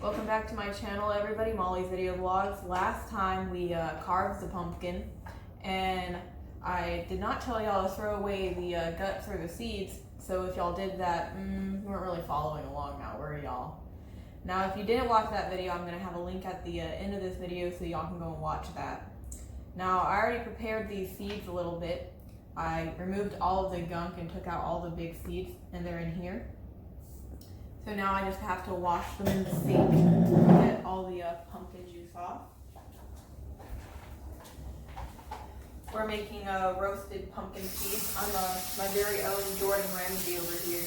Welcome back to my channel, everybody. Molly's Video Vlogs. Last time we carved the pumpkin, and I did not tell y'all to throw away the guts or the seeds. So if y'all did that, you weren't really following along now, were y'all? Now, if you didn't watch that video, I'm gonna have a link at the end of this video so y'all can go and watch that. Now, I already prepared these seeds a little bit. I removed all of the gunk and took out all the big seeds, and they're in here. So now I just have to wash them in the sink and get all the pumpkin juice off. We're making roasted pumpkin seeds. I'm my very own Jordan Ramsay over here.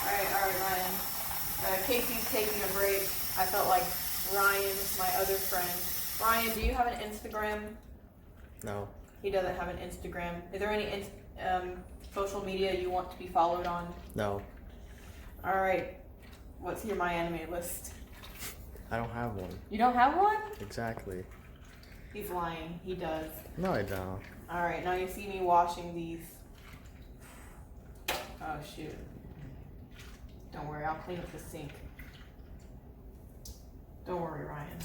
Alright, Ryan. Casey's taking a break. I felt like Ryan, my other friend. Ryan, do you have an Instagram? No. He doesn't have an Instagram. Is there any social media you want to be followed on? No. Alright. What's your My Anime list? I don't have one. You don't have one? Exactly. He's lying. He does. No, I don't. Alright, now you see me washing these. Oh, shoot. Don't worry, I'll clean up the sink. Don't worry, Ryan.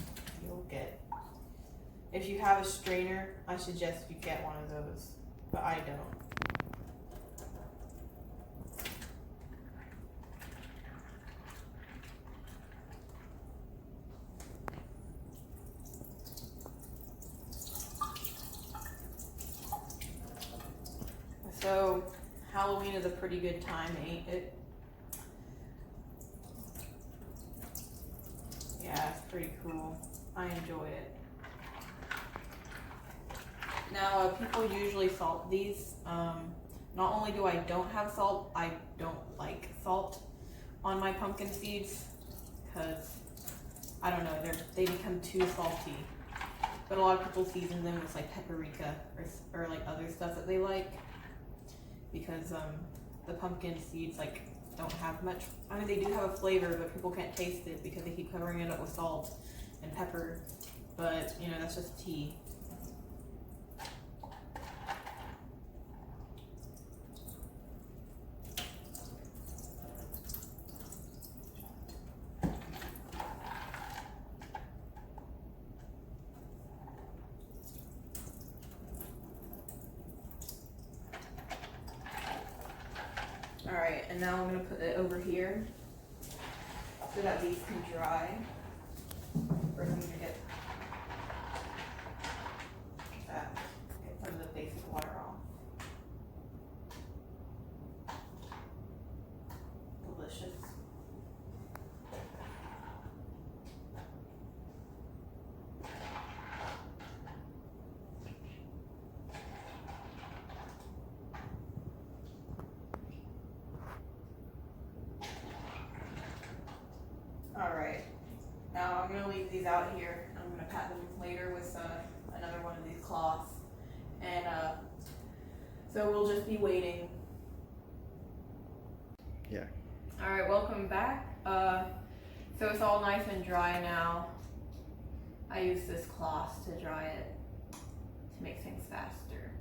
You'll get. If you have a strainer, I suggest you get one of those. But I don't. So, Halloween is a pretty good time, ain't it? Yeah, it's pretty cool. I enjoy it. Now, people usually salt these. Not only do I don't have salt, I don't like salt on my pumpkin seeds because, I don't know, they become too salty. But a lot of people season them with like paprika or like other stuff that they like. Because the pumpkin seeds like don't have much. I mean, they do have a flavor, but people can't taste it because they keep covering it up with salt and pepper. But you know, that's just tea. Alright, and now I'm going to put it over here so that these can dry. First I'm going to get some of the basic water off. Delicious. Alright, now I'm going to leave these out here. I'm going to pat them later with another one of these cloths. And so we'll just be waiting. Yeah. Alright, welcome back. So it's all nice and dry now. I use this cloth to dry it to make things faster.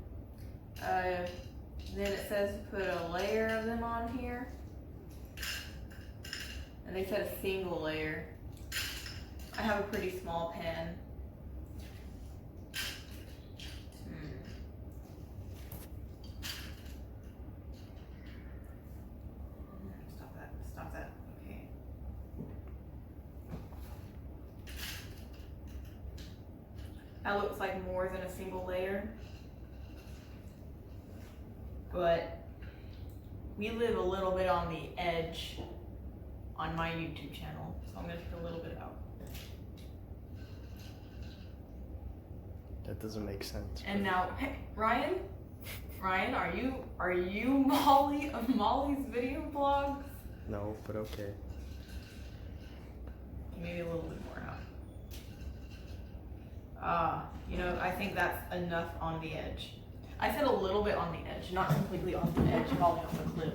Then it says to put a layer of them on here. And they said a single layer. I have a pretty small pan. Stop that, okay. That looks like more than a single layer. But we live a little bit on the edge on my YouTube channel, so I'm gonna take a little bit out. That doesn't make sense. And now, hey, Ryan, are you Molly of Molly's Video Vlogs? No, but okay. Maybe a little bit more out. You know, I think that's enough on the edge. I said a little bit on the edge, not completely on the edge, falling off the cliff.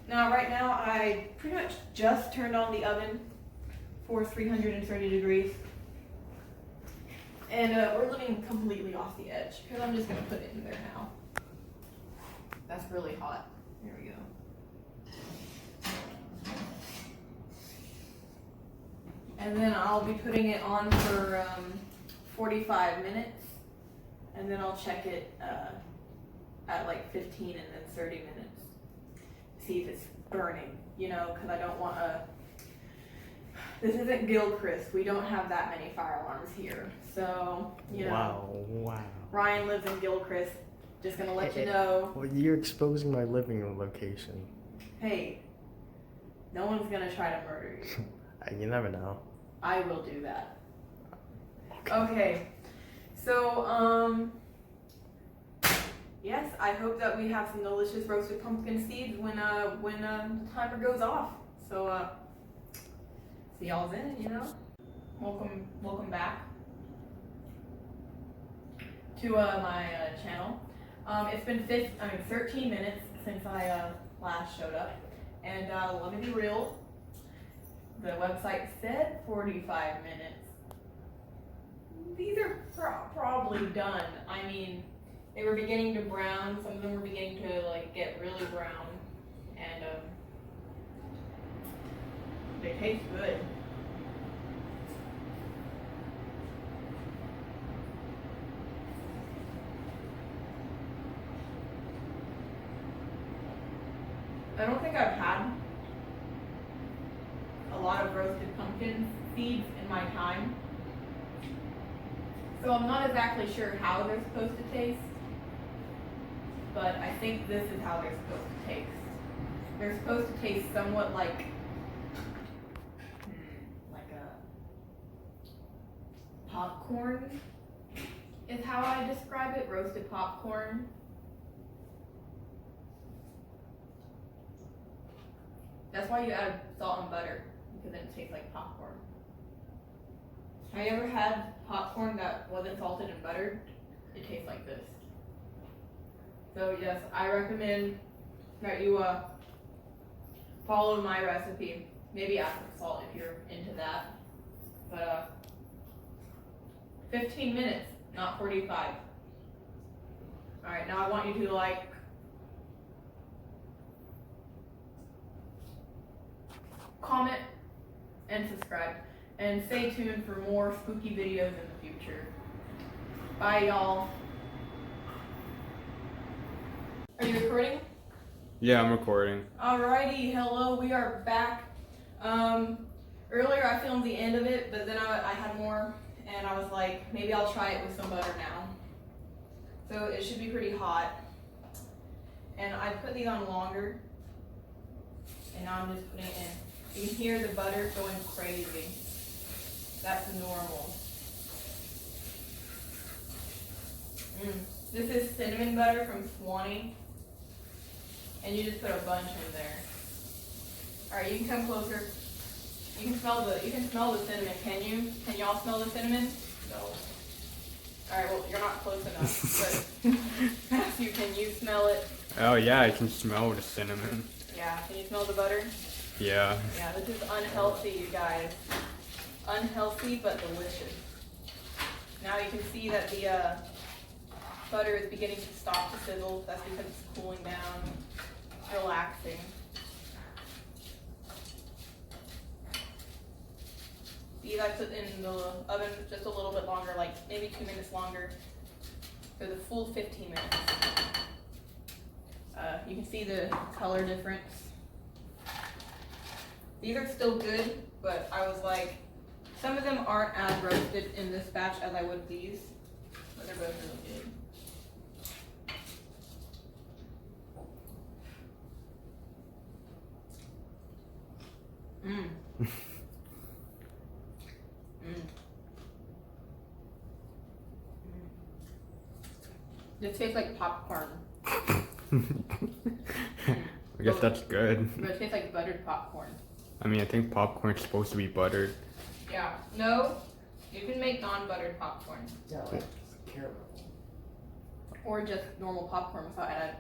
Now, right now, I pretty much just turned on the oven for 330 degrees. And we're living completely off the edge, because I'm just going to put it in there now. That's really hot. There we go. And then I'll be putting it on for 45 minutes. And then I'll check it at like 15 and then 30 minutes. See if it's burning, you know, because I don't want this isn't Gilchrist. We don't have that many fire alarms here. So, you know. Wow. Ryan lives in Gilchrist. Just gonna let you know. Well, you're exposing my living room location. Hey, no one's gonna try to murder you. You never know. I will do that. Okay. So, yes, I hope that we have some delicious roasted pumpkin seeds when the timer goes off. So, see y'all's in it, you know? Welcome back to my channel. It's been 13 minutes since I last showed up, and let me be real. The website said 45 minutes. These are probably done. I mean, they were beginning to brown. Some of them were beginning to like get really brown, and they taste good. I don't think I've had a lot of roasted pumpkin seeds in my time. So I'm not exactly sure how they're supposed to taste, but I think this is how they're supposed to taste. They're supposed to taste somewhat like a popcorn is how I describe it, roasted popcorn. That's why you add salt and butter, because then it tastes like popcorn. Have you ever had popcorn that wasn't salted and buttered? It tastes like this. So yes, I recommend that you follow my recipe. Maybe add some salt if you're into that. But 15 minutes, not 45. Alright, now I want you to like, comment, and subscribe. And stay tuned for more spooky videos in the future. Bye, y'all. Are you recording? Yeah, I'm recording. Alrighty, hello, we are back. Earlier I filmed the end of it, but then I had more, and I was like, maybe I'll try it with some butter now. So it should be pretty hot. And I put these on longer, and now I'm just putting it in. You can hear the butter going crazy. That's normal. This is cinnamon butter from Swanee. And you just put a bunch in there. Alright, you can come closer. You can smell the cinnamon, can you? Can y'all smell the cinnamon? No. Alright, well you're not close enough. But Matthew, can you smell it? Oh yeah, I can smell the cinnamon. Yeah, can you smell the butter? Yeah. Yeah, this is unhealthy, you guys. Unhealthy, but delicious. Now you can see that the butter is beginning to stop to sizzle. That's because it's cooling down, relaxing. These I put in the oven just a little bit longer, like maybe 2 minutes longer, for the full 15 minutes. You can see the color difference. These are still good, but I was like, some of them aren't as roasted in this batch as I would these, but they're both really good. This tastes like popcorn. I guess that's good. But it tastes like buttered popcorn. I mean, I think popcorn's supposed to be buttered. Yeah. No, you can make non-buttered popcorn. Yeah, like caramel. Or just normal popcorn without added.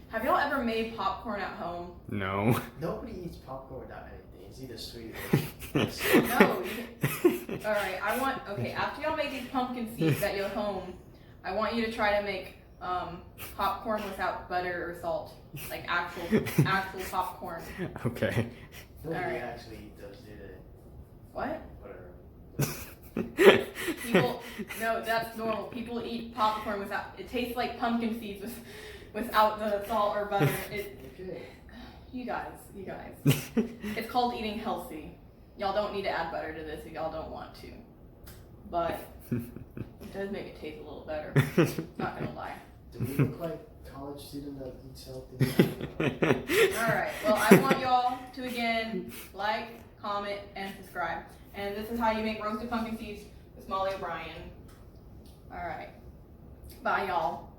Have y'all ever made popcorn at home? No. Nobody eats popcorn without anything. It's either sweet or sweet. No. Alright, okay, after y'all make these pumpkin seeds at your home, I want you to try to make popcorn without butter or salt. Like actual popcorn. Okay. Nobody Alright. actually does, do they? What? Whatever. People, no, that's normal. People eat popcorn without. It tastes like pumpkin seeds without the salt or butter. Okay. You guys. It's called eating healthy. Y'all don't need to add butter to this if y'all don't want to. But it does make it taste a little better. Not gonna lie. Do we look like college student that eats healthy? Alright, well I want y'all to again like, comment, and subscribe. And this is how you make roasted pumpkin seeds with Molly O'Brien. Alright. Bye y'all.